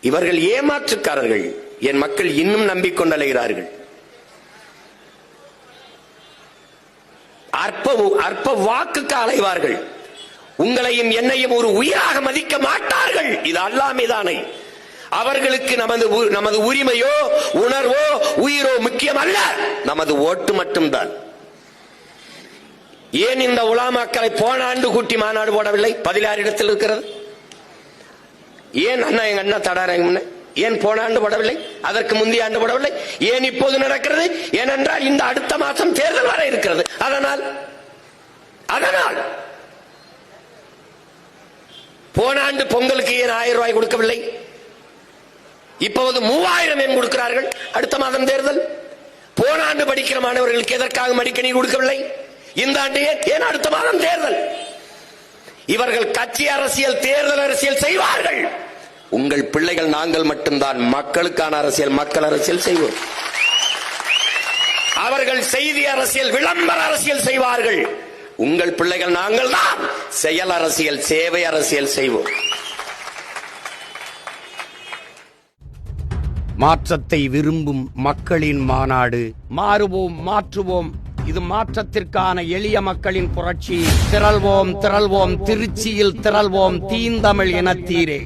இவர்கள் ஏமாற்றுக்காரர்கள். என் மக்கள் இன்னும் நம்பிக்கொண்டு அலைகிறார்கள். அற்ப வாக்குக்கு அலைவார்கள். உங்களையும் என்னையும் ஒரு உயிராக மதிக்க மாட்டார்கள். இது அல்லாஹ் மீதானை. அவர்களுக்கு நமது உரிமையோ உணர்வோ உயிரோ முக்கியம் அல்ல, நமது ஓட்டு மட்டும்தான். ஏன் இந்த உலமாக்களை போன ஆண்டு கூட்டி மாநாடு போடவில்லை? 16 இடத்தில் இருக்கிறது. ஏன் எங்க அண்ணா தடாரங்க ஏன் போன ஆண்டு போடவில்லை? அதற்கு முந்தைய ஆண்டு போடவில்லை? ஏன் இப்போது நடக்கிறது? ஏனென்றால் இந்த அடுத்த மாதம் தேர்தல் வர இருக்கிறது. அதனால் போன ஆண்டு பொங்கலுக்கு ஏன் 1000 ரூபாய் கொடுக்கவில்லை? இப்போது 3000 ஏன் கொடுக்கிறார்கள்? அடுத்த மாதம் தேர்தல். போன ஆண்டு படிக்கிற மாணவர்களுக்கு எதற்காக மடிக்கணி கொடுக்கவில்லை? இந்த ஆண்டு ஏன் அடுத்த மாதம் தேர்தல்? இவர்கள் கட்சி அரசியல், தேர்தல் அரசியல் செய்வார்கள். உங்கள் பிள்ளைகள் நாங்கள் மட்டும்தான் மக்களுக்கான அரசியல், மக்கள் அரசியல் செய்வோம். அவர்கள் செய்தி அரசியல், விளம்பர அரசியல் செய்வார்கள். உங்கள் பிள்ளைகள் நாங்கள் தான் செயல் அரசியல், சேவை அரசியல் செய்வோம். மாற்றத்தை விரும்பும் மக்களின் மாநாடு. மாறுவோம், மாற்றுவோம். இது மாற்றத்திற்கான எளிய மக்களின் புரட்சி. திரள்வோம், திரள்வோம், திருச்சியில் திரள்வோம், தீந்தமிழ் இனத்தீரே.